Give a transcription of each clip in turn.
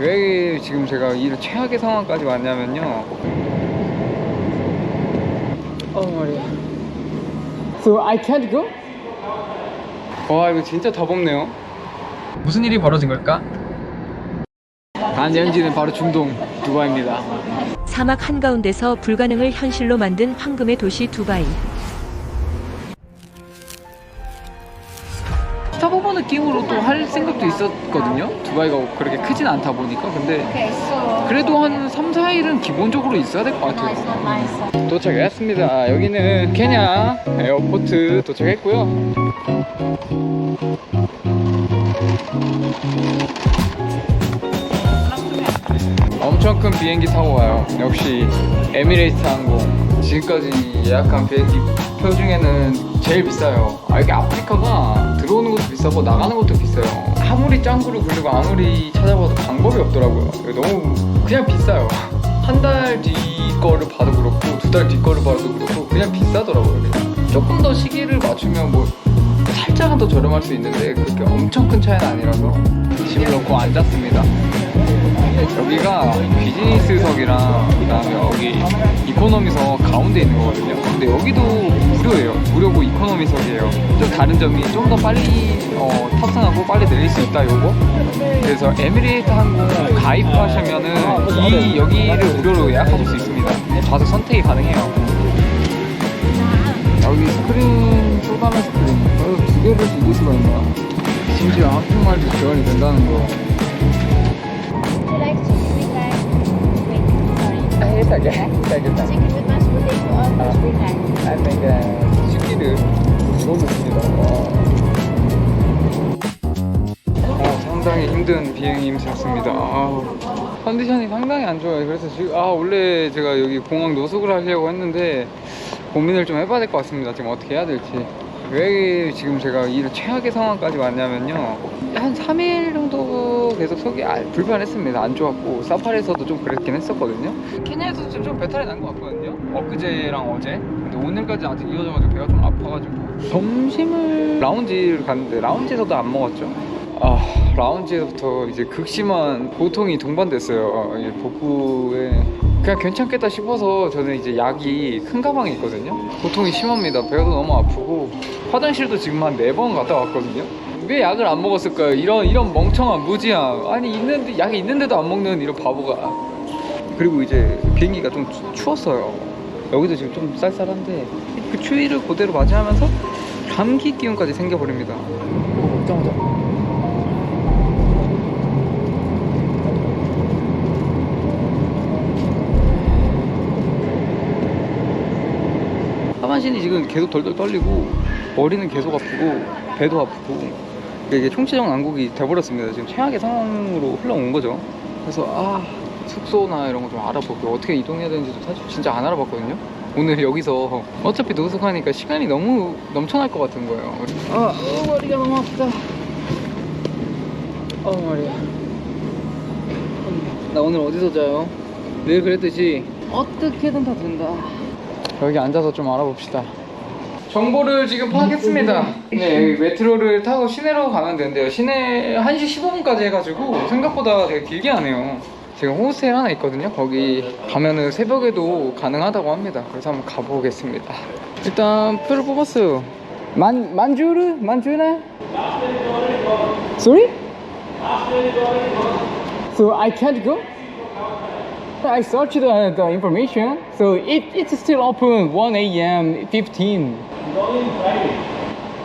왜 지금 제가 이 최악의 상황까지 왔냐면요. 머리야. So I can't go? 와, 이거 진짜 더덥네요. 무슨 일이 벌어진 걸까? 단 연지는 바로 중동 두바이입니다. 사막 한가운데서 불가능을 현실로 만든 황금의 도시 두바이. 스타버거 느낌으로 또 할 생각도 있었거든요. 두바이가 그렇게 크진 않다 보니까. 근데 그래도 한 3, 4일은 기본적으로 있어야 될 것 같아요. 도착했습니다. 여기는 케냐 에어포트 도착했고요. 엄청 큰 비행기 타고 가요. 역시 에미레이트 항공. 지금까지 예약한 비행기 표 중에는 제일 비싸요. 이게 아프리카가 들어오는 것도 비싸고 나가는 것도 비싸요. 아무리 짱구를 굴리고 아무리 찾아봐도 방법이 없더라고요. 너무 그냥 비싸요. 한 달 뒤 거를 봐도 그렇고 2달 뒤 거를 봐도 그렇고 그냥 비싸더라고요. 그냥. 조금 더 시기를 맞추면 뭐 살짝은 더 저렴할 수 있는데 그렇게 엄청 큰 차이는 아니라서 짐을 넣고 앉았습니다. 여기가 비즈니스석이랑 그다음에 여기 이코노미석 가운데 있는 거거든요. 근데 여기도 무료예요. 무료고 이코노미석이에요. 좀 다른 점이 좀 더 빨리 탑승하고 빨리 내릴 수 있다 요거. 그래서 에미레이트 항공 가입하시면은 여기를 무료로 예약하실 수 있습니다. 좌석 선택이 가능해요. 여기 스크린 쏟아낸 스크린 2개를 이길 수가 있나요? 심지어 한국말도 지원이 된다는 거. It's okay. Take your time. Chicken with mashed potato or fish with I think 치킨을 먹었습니다. 상당히 힘든 비행임이었습니다. 컨디션이 상당히 안 좋아요. 그래서 지금 원래 제가 여기 공항 노숙을 하려고 했는데 고민을 좀 해봐야 될 것 같습니다. 지금 어떻게 해야 될지. 왜 지금 제가 이 최악의 상황까지 왔냐면요. 한 3일 정도 계속 속이 불편했습니다. 안 좋았고 사파리에서도 좀 그랬긴 했었거든요. 케냐에서도 좀 배탈이 난 것 같거든요. 엊그제랑 어제. 근데 오늘까지 아직 이어져가지고 배가 좀 아파가지고 점심을 라운지를 갔는데 라운지에서도 안 먹었죠. 라운지에서부터 이제 극심한 고통이 동반됐어요. 복부에. 그냥 괜찮겠다 싶어서 저는 이제 약이 큰 가방에 있거든요. 고통이 심합니다. 배가 너무 아프고 화장실도 지금 한 4번 갔다 왔거든요. 왜 약을 안 먹었을까요? 이런 멍청한 무지함. 아니 있는데 약이 있는데도 안 먹는 이런 바보가. 그리고 이제 비행기가 좀 추웠어요. 여기도 지금 좀 쌀쌀한데 그 추위를 그대로 맞이하면서 감기 기운까지 생겨버립니다. 먹자마자 하반신이 지금 계속 덜덜 떨리고 머리는 계속 아프고 배도 아프고 이게 총체적 난국이 돼버렸습니다. 지금 최악의 상황으로 흘러온 거죠. 그래서 숙소나 이런 거 좀 알아보고 어떻게 이동해야 되는지도 사실 진짜 안 알아봤거든요. 오늘 여기서 어차피 노숙하니까 시간이 너무 넘쳐날 것 같은 거예요. 머리가 너무 아프다. 머리야. 나 오늘 어디서 자요? 늘 그랬듯이 어떻게든 다 된다. 여기 앉아서 좀 알아봅시다. 정보를 지금 파악했습니다. 네, 메트로를 타고 시내로 가면 되는데요. 시내 1시 15분까지 해가지고 생각보다 되게 길게 하네요. 지금 호스텔 하나 있거든요. 거기 가면은 새벽에도 가능하다고 합니다. 그래서 한번 가보겠습니다. 일단 표를 뽑았어요. 만주르? Sorry? So I can't go? I searched the information, so it's still open 1 a.m. 15.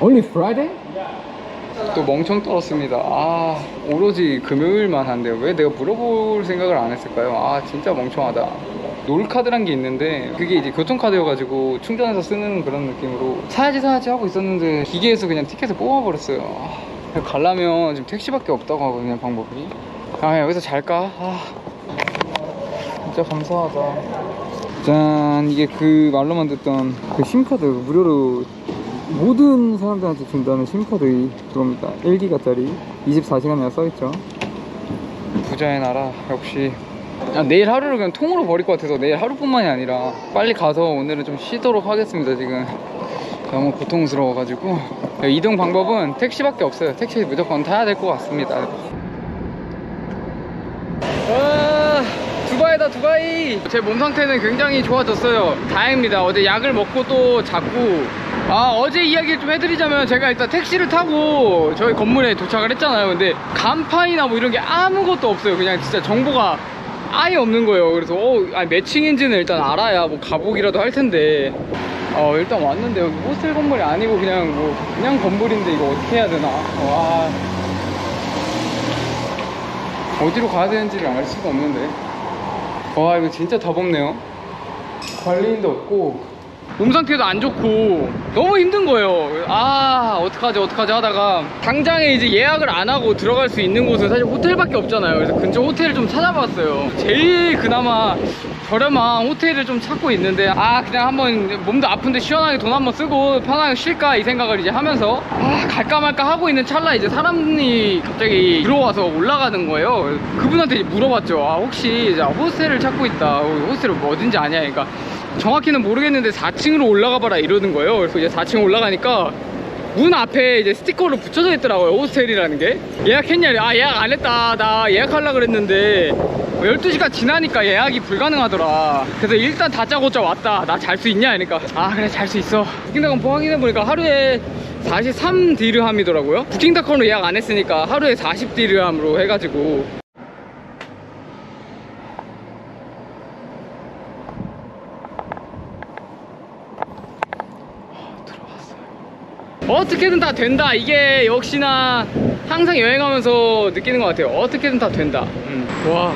Only Friday? 또 멍청 떨었습니다. 오로지 금요일만 한대요. 왜 내가 물어볼 생각을 안 했을까요? 진짜 멍청하다. 롤카드란 게 있는데 그게 이제 교통카드여가지고 충전해서 쓰는 그런 느낌으로 사야지 하고 있었는데 기계에서 그냥 티켓을 뽑아버렸어요. 가려면 지금 택시밖에 없다고 하거든요, 방법이. 여기서 잘까? 진짜 감사하다. 짠, 이게 그 말로만 듣던 그 심카드 무료로 모든 사람들한테 준다는 심카드 들어옵니다. 1기가짜리 24시간이나 써있죠. 부자의 나라 역시. 내일 하루를 그냥 통으로 버릴 것 같아서 내일 하루뿐만이 아니라 빨리 가서 오늘은 좀 쉬도록 하겠습니다. 지금 너무 고통스러워가지고. 이동 방법은 택시밖에 없어요. 택시 무조건 타야 될 것 같습니다. 두바이다 두바이. 제 몸 상태는 굉장히 좋아졌어요. 다행입니다. 어제 약을 먹고 또 잤고. 어제 이야기를 좀 해드리자면 제가 일단 택시를 타고 저희 건물에 도착을 했잖아요. 근데 간판이나 뭐 이런 게 아무것도 없어요. 그냥 진짜 정보가 아예 없는 거예요. 그래서 몇 층인지는 일단 알아야 뭐 가보기라도 할 텐데. 일단 왔는데 여기 호스텔 건물이 아니고 그냥 건물인데 이거 어떻게 해야 되나. 어디로 가야 되는지를 알 수가 없는데. 이거 진짜 더덥네요. 관리인도 없고 몸 상태도 안 좋고 너무 힘든 거예요. 어떡하지 하다가 당장에 이제 예약을 안 하고 들어갈 수 있는 곳은 사실 호텔밖에 없잖아요. 그래서 근처 호텔을 좀 찾아봤어요. 제일 그나마 저렴한 호텔을 좀 찾고 있는데 그냥 한번 몸도 아픈데 시원하게 돈 한번 쓰고 편하게 쉴까 이 생각을 이제 하면서 갈까 말까 하고 있는 찰나 이제 사람이 갑자기 들어와서 올라가는 거예요. 그분한테 이제 물어봤죠. 혹시 호스텔을 찾고 있다. 호스텔이 뭐 어딘지 아냐. 그러니까 정확히는 모르겠는데 4층으로 올라가 봐라 이러는 거예요. 그래서 이제 4층 올라가니까 문 앞에 이제 스티커로 붙여져 있더라고요. 호스텔이라는 게. 예약했냐? 예약 안 했다. 나 예약하려고 그랬는데 12시간 지나니까 예약이 불가능하더라. 그래서 일단 다짜고짜 왔다. 나 잘 수 있냐? 그러니까 그래 잘 수 있어. 부킹닷컴 확인해보니까 하루에 43디르함이더라고요. 부킹닷컴으로 예약 안 했으니까 하루에 40디르함으로 해가지고. 어떻게든 다 된다. 이게 역시나 항상 여행하면서 느끼는 것 같아요. 어떻게든 다 된다. 와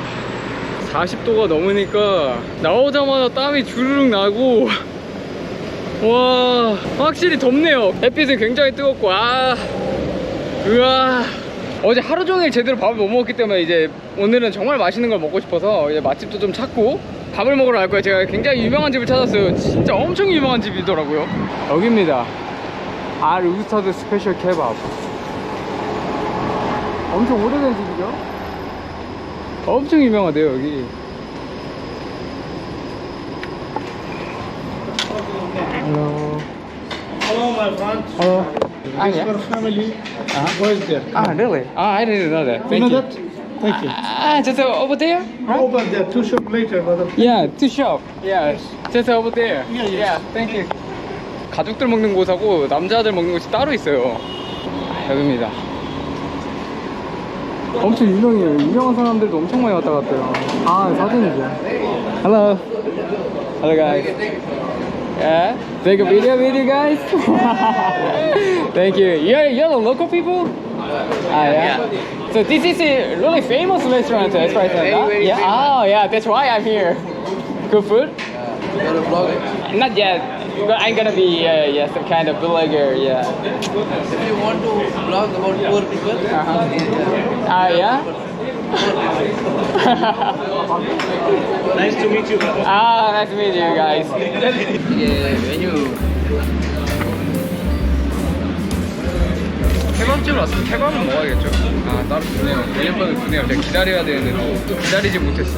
40도가 넘으니까 나오자마자 땀이 주르륵 나고 와 확실히 덥네요. 햇빛은 굉장히 뜨겁고 어제 하루 종일 제대로 밥을 못 먹었기 때문에 이제 오늘은 정말 맛있는 걸 먹고 싶어서 이제 맛집도 좀 찾고 밥을 먹으러 갈 거예요. 제가 굉장히 유명한 집을 찾았어요. 진짜 엄청 유명한 집이더라고요. 여기입니다. 우스타드 스페셜 케밥. 엄청 오래된 집이죠? 엄청 유명하대요 여기. Hello. Hello, my friend. Hello. This yeah. for family. Where is there? Really? I didn't know that. You Thank know you. that? Thank you. Just over there? Over there, 2 shop later, brother. Yeah, two shop. Yeah, just over there. Yeah. Thank you. 가족들 먹는 곳하고 남자들 먹는 곳이 따로 있어요. 여기입니다. 엄청 유명해요. 유명한 사람들도 엄청 많이 왔다 갔대요. 사진이죠. Hello. Hello guys. Yeah. Take a video with you guys. Thank you. You're the local people? Yeah. So this is a really famous restaurant, as far as I know. Yeah. Yeah. That's why I'm here. Good food? You're a vlogger. Not yet. But I'm gonna be some kind of blogger. Yeah. If you want to vlog about poor people, Yeah. Nice to meet you, brother. Nice to meet you guys. 메뉴. 케밥집을 왔으면 케밥은 먹어야겠죠. 따로 주네요. 메뉴판을 주네요. 제가 기다려야 되는데 또 기다리지 못했어.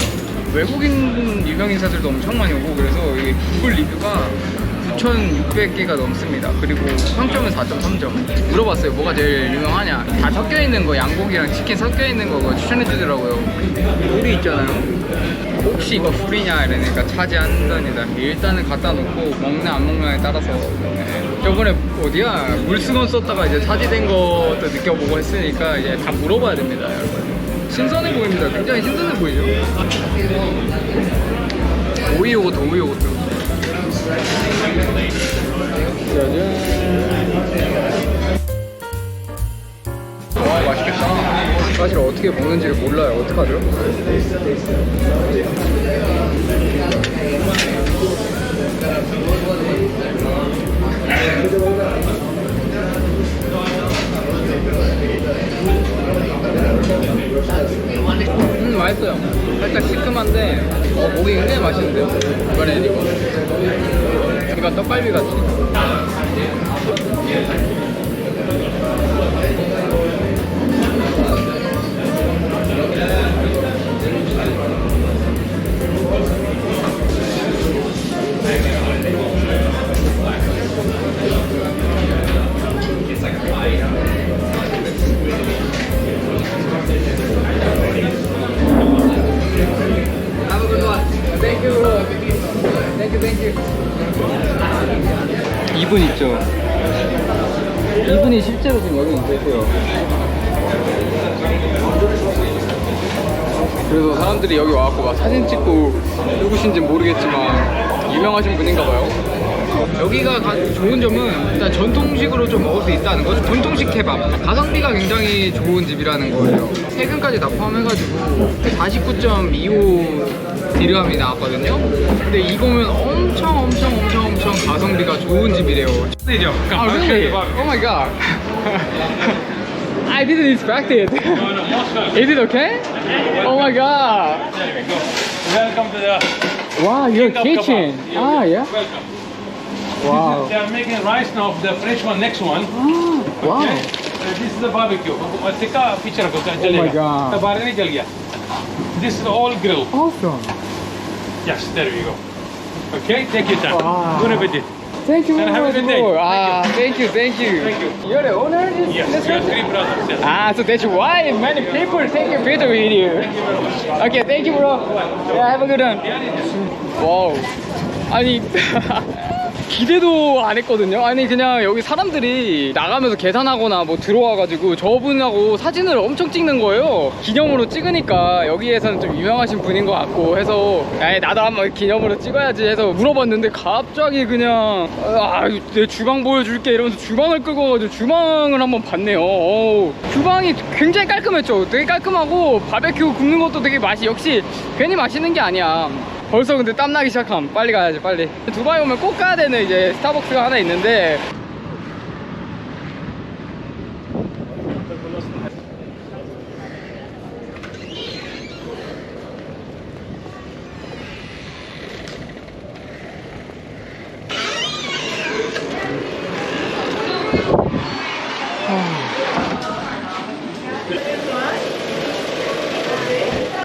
외국인 유명 인사들도 엄청 많이 오고 그래서 이게 구글 리뷰가 9,600개가 넘습니다. 그리고 평점은 4.3점. 물어봤어요. 뭐가 제일 유명하냐? 다 섞여있는 거, 양고기랑 치킨 섞여있는 거 그거 추천해주더라고요. 굴이 있잖아요. 혹시 이거 굴이냐 이러니까 차지 않는답니다. 일단은 갖다 놓고 먹나 안 먹나에 따라서. 저번에 어디야? 물수건 썼다가 이제 차지된 것도 느껴보고 했으니까 이제 다 물어봐야 됩니다, 여러분. 신선해 보입니다. 굉장히 신선해 보이죠? 오이 요거트, 오이 요거트. 맛있겠다. 사실 어떻게 먹는지를 몰라요. 어떡하죠? 맛있어요. 살짝 시큼한데 목이 굉장히 맛있는데요. 이번엔 이거 떡갈비 같이. Have a good one. 이분 있죠? 이분이 실제로 지금 여기 계세요. 그래서 사람들이 여기 와갖고 막 사진 찍고 누구신지 모르겠지만 유명하신 분인가 봐요. 여기가 좋은 점은 일단 전통식으로 좀 먹을 수 있다는 거죠. 전통식 케밥. 가성비가 굉장히 좋은 집이라는 거예요. 세금까지 다 포함해가지고 49.25 디르함이 나왔거든요. 근데 이거면 엄청 가성비가 좋은 집이래요. 아, really? Oh my god. I didn't expect it. Is it okay? Oh my god. Welcome to the Wow, your Kingdom kitchen. Kebab. Ah, yeah. Wow. They are making rice now, the fresh one, next one. Wow. This is the barbecue. Take a picture of it. Oh my god. The bar nahi jal gaya. This is all grill. Awesome. Yes, there you go. Okay, take your time. Wow. Good appetite. Thank you And very have a much. good day. bro. Ah, thank you. Thank you. You're the owner of this Yes, we are restaurant? three brothers. Yes. Ah, so that's why many people take a picture with you. Okay, thank you, bro. Yeah, have a good one. Wow. 아니 기대도 안 했거든요. 아니 그냥 여기 사람들이 나가면서 계산하거나 뭐 들어와가지고 저분하고 사진을 엄청 찍는 거예요. 기념으로 찍으니까 여기에서는 좀 유명하신 분인 것 같고 해서 야, 나도 한번 기념으로 찍어야지 해서 물어봤는데 갑자기 그냥 내 주방 보여줄게 이러면서 주방을 끌고 가지고 주방을 한번 봤네요. 주방이 굉장히 깔끔했죠. 되게 깔끔하고 바베큐 굽는 것도 되게 맛이 역시 괜히 맛있는 게 아니야. 벌써 근데 땀나기 시작함. 빨리 가야지 빨리. 두바이 오면 꼭 가야 되는 이제 스타벅스가 하나 있는데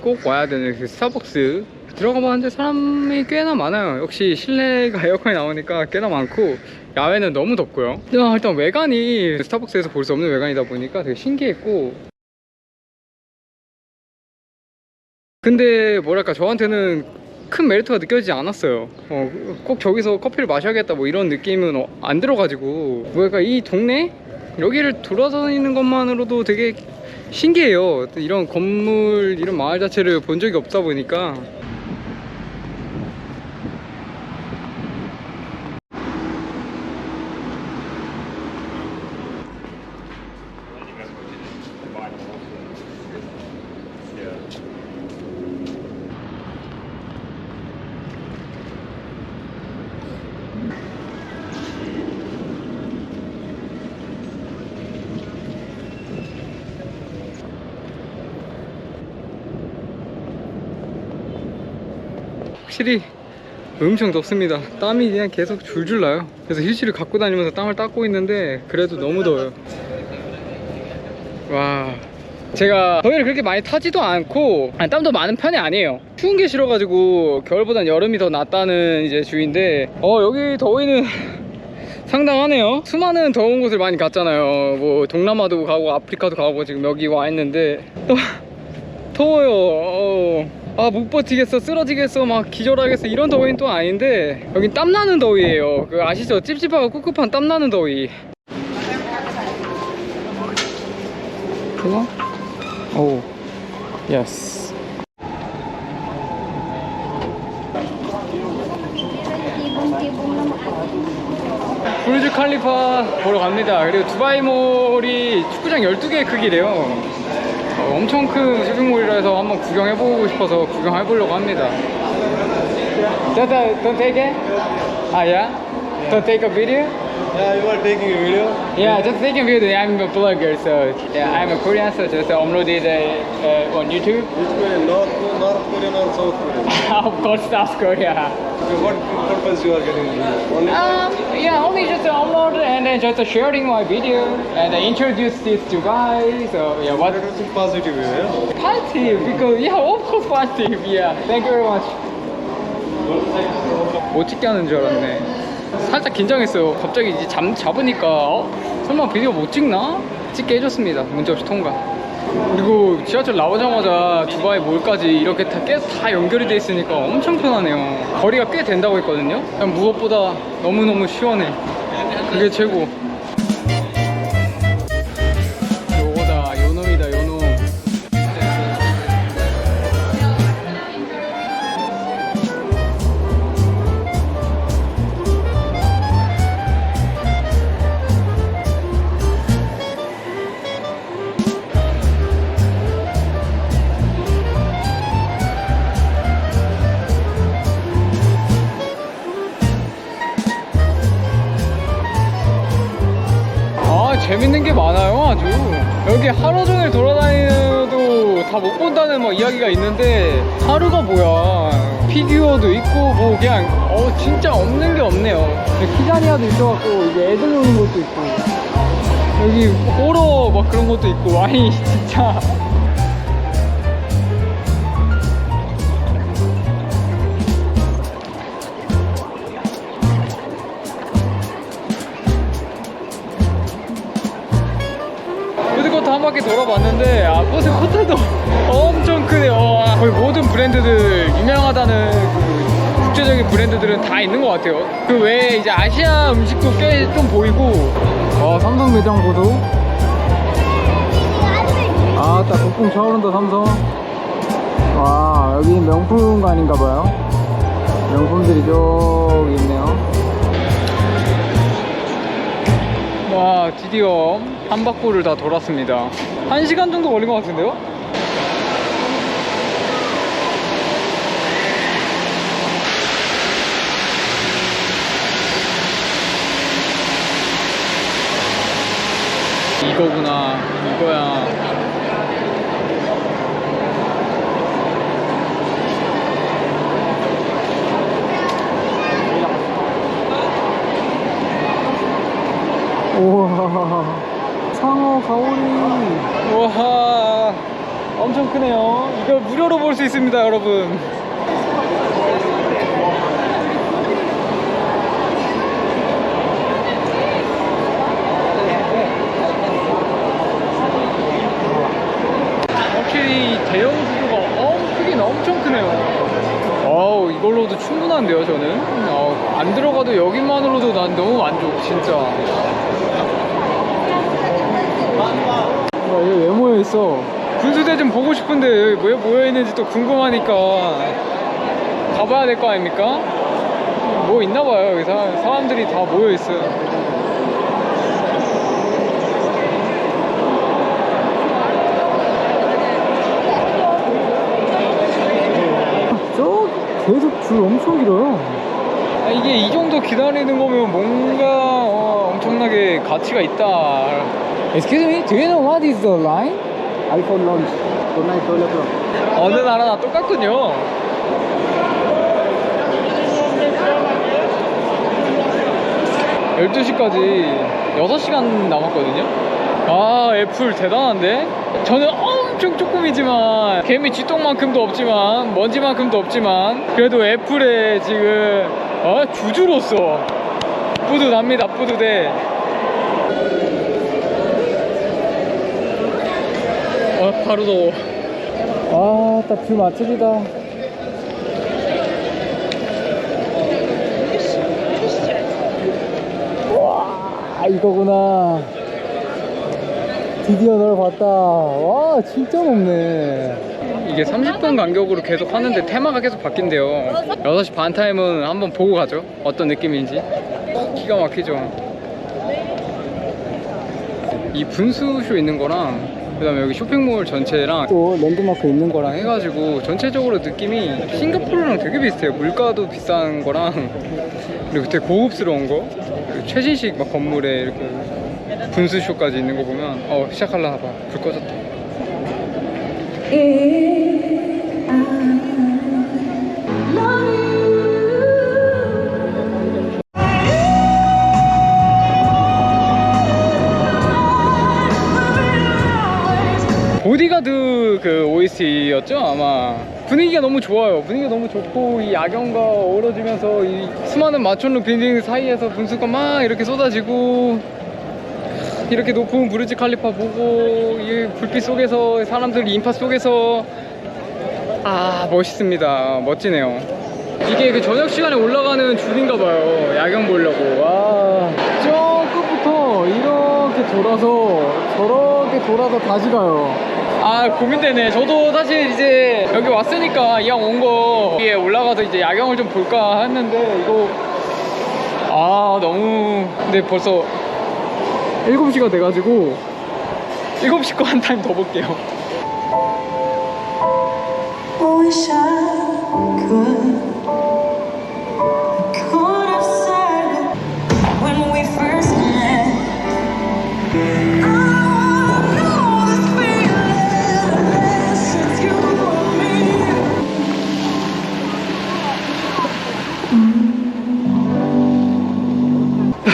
꼭 와야 되는 그 스타벅스 들어가봤는데 사람이 꽤나 많아요. 역시 실내가 에어컨이 나오니까 꽤나 많고 야외는 너무 덥고요. 일단 외관이 스타벅스에서 볼 수 없는 외관이다 보니까 되게 신기했고 근데 뭐랄까 저한테는 큰 메리트가 느껴지지 않았어요. 꼭 저기서 커피를 마셔야겠다 뭐 이런 느낌은 안 들어가지고 뭐랄까 이 동네? 여기를 돌아다니는 것만으로도 되게 신기해요. 이런 건물, 이런 마을 자체를 본 적이 없다 보니까 확실히 엄청 덥습니다. 땀이 그냥 계속 줄줄 나요. 그래서 힐시를 갖고 다니면서 땀을 닦고 있는데 그래도 너무 더워요. 와, 제가 더위를 그렇게 많이 타지도 않고 땀도 많은 편이 아니에요. 추운 게 싫어가지고 겨울보단 여름이 더 낫다는 이제 주의인데 여기 더위는 상당하네요. 수많은 더운 곳을 많이 갔잖아요. 뭐 동남아도 가고 아프리카도 가고 지금 여기 와 있는데 더워요. 못 버티겠어, 쓰러지겠어, 막 기절하겠어 이런 더위는 또 아닌데 여긴 땀나는 더위예요. 그 아시죠? 찝찝하고 꿉꿉한 땀나는 더위. 그거? 오, 예스. 부르즈 칼리파 보러 갑니다. 그리고 두바이몰이 축구장 12개의 크기래요. 엄청 큰 쇼핑몰이라 해서 한번 구경해보고 싶어서 구경해보려고 합니다. Don't take it? Yeah? Don't take a video? Yeah, you are taking a video? Yeah, just taking a video. I'm a blogger, so yeah, I'm a Korean, so just upload it on YouTube. Which way? North Korean or South Korean? Of course, South Korea. So what purpose you are getting it? Only Yeah, only just upload and then just sharing my video and introduce this to guys. So yeah, what? introducing positive way, yeah? Positive, because yeah, of course positive. Yeah, thank you very much. 못 찍게 하는 줄 알았네. 살짝 긴장했어요. 갑자기 이제 잡으니까 설마 비디오 못 찍나? 찍게 해줬습니다. 문제없이 통과. 그리고 지하철 나오자마자 두바이 몰까지 이렇게 다 연결이 돼 있으니까 엄청 편하네요. 거리가 꽤 된다고 했거든요. 무엇보다 너무너무 시원해. 그게 최고. 요거다, 요놈이다, 요놈. 재밌는 게 많아요. 아주 여기 하루 종일 돌아다니도 다 못 본다는 뭐 이야기가 있는데 하루가 뭐야. 피규어도 있고 뭐 그냥 진짜 없는 게 없네요. 키자니아도 있어갖고 이게 애들 노는 것도 있고 여기 호러 막 그런 것도 있고 아니 진짜 푸드코트 한 바퀴 돌아봤는데 푸드코트도 엄청 크네요. 거의 모든 브랜드들 유명하다는 그 국제적인 브랜드들은 다 있는 것 같아요. 그 외에 이제 아시아 음식도 꽤 좀 보이고 삼성 매장 보도 딱 북풍 차오른다 삼성. 와 여기 명품관인가봐요. 명품들이 저기 있네요. 와 드디어 한 바퀴를 다 돌았습니다. 1시간 정도 걸린 것 같은데요? 이거구나 이거야. 우와 상어 가오리 우와 엄청 크네요. 이거 무료로 볼 수 있습니다 여러분. 확실히 대형 구조가 크긴 엄청 크네요. 이걸로도 충분한데요 저는. 안 들어가도 여기만으로도 난 너무 만족 진짜. 여기 왜 모여있어? 분수대 좀 보고 싶은데 여기 왜 모여있는지 또 궁금하니까 가봐야 될 거 아닙니까? 뭐 있나봐요. 여기 사람들이 다 모여있어요. 계속 줄 엄청 길어요. 이게 이 정도 기다리는 거면 뭔가 엄청나게 가치가 있다. Excuse me, do you know what is the line? iPhone launch tonight 12 o'clock. 어느 나라나 똑같군요. (12시까지) 6시간 남았거든요. 애플 대단한데? 저는 엄청 조금이지만 개미 쥐똥만큼도 없지만 먼지만큼도 없지만 그래도 애플에 지금 주주로서 뿌듯합니다. 뿌듯해. 바로 더워. 딱 뷰 맛집이다. 와 이거구나. 드디어 널 봤다. 와 진짜 높네. 이게 30분 간격으로 계속 하는데 테마가 계속 바뀐대요. 6시 반 타임은 한번 보고 가죠. 어떤 느낌인지. 기가 막히죠. 이 분수쇼 있는 거랑 그 다음에 여기 쇼핑몰 전체랑 또 랜드마크 있는 거랑 해가지고 전체적으로 느낌이 싱가포르랑 되게 비슷해요. 물가도 비싼 거랑 그리고 되게 고급스러운 거, 그리고 최신식 막 건물에 이렇게 분수쇼까지 있는 거 보면 시작하려나 봐. 불 꺼졌다. 보디가드 그 OST였죠 아마. 분위기가 너무 좋아요. 분위기가 너무 좋고 이 야경과 어우러지면서 이 수많은 마촌루 빌딩 사이에서 분수가 막 이렇게 쏟아지고 이렇게 높은 부르지 칼리파 보고 이 불빛 속에서 사람들 인파 속에서 멋있습니다. 멋지네요. 이게 그 저녁 시간에 올라가는 줄인가 봐요. 야경 보려고. 와 이렇게 돌아서 저렇게 돌아서 다시 가요. 아 고민되네. 저도 사실 이제 여기 왔으니까 이왕 온 거 위에 올라가서 이제 야경을 좀 볼까 했는데 이거 아 너무 근데 벌써 7시가 돼가지고 7시 거 한 타임 더 볼게요. Wish I could have said it when we first met. I know this feeling since you and me.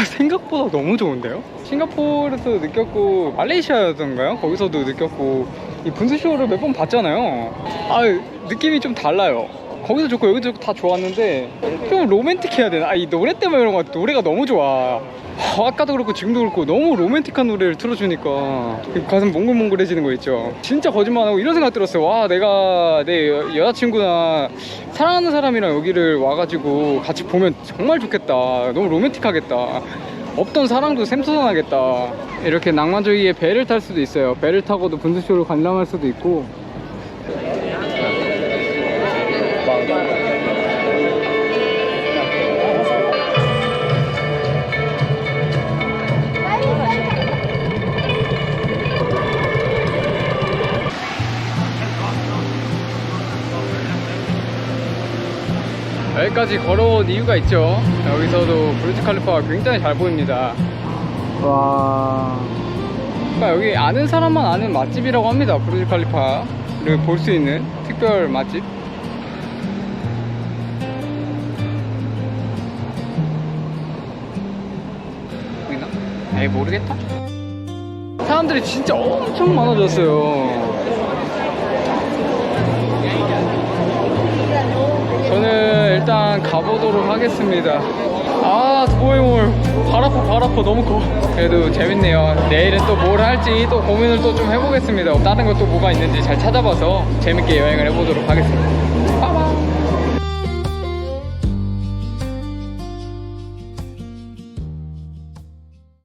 생각보다 너무 좋은데요? 싱가포르에서 느꼈고 말레이시아였던가요? 거기서도 느꼈고 이 분수쇼를 몇 번 봤잖아요. 아 느낌이 좀 달라요. 거기서 좋고 여기도 좋고 다 좋았는데 좀 로맨틱해야 되나? 아, 이 노래 때문에 그런 것 같아. 노래가 너무 좋아. 아까도 그렇고 지금도 그렇고 너무 로맨틱한 노래를 틀어주니까 가슴 몽글몽글해지는 거 있죠. 진짜 거짓말하고 이런 생각 들었어요. 와 내가 내 여자친구나 사랑하는 사람이랑 여기를 와가지고 같이 보면 정말 좋겠다. 너무 로맨틱하겠다. 없던 사랑도 샘솟아나겠다. 이렇게 낭만적이게 배를 탈 수도 있어요. 배를 타고도 분수쇼를 관람할 수도 있고. 여기까지 걸어온 이유가 있죠. 여기서도 부르즈 칼리파가 굉장히 잘 보입니다. 와. 그러니까 여기 아는 사람만 아는 맛집이라고 합니다. 부르즈 칼리파를 볼 수 있는 특별 맛집. 보이나? 에이 모르겠다. 사람들이 진짜 엄청 많아졌어요. 저는 일단 가보도록 하겠습니다. 아 도보이몰 발 아파 너무 커. 그래도 재밌네요. 내일은 또 뭘 할지 또 고민을 또 좀 해보겠습니다. 다른 것도 뭐가 있는지 잘 찾아봐서 재밌게 여행을 해보도록 하겠습니다.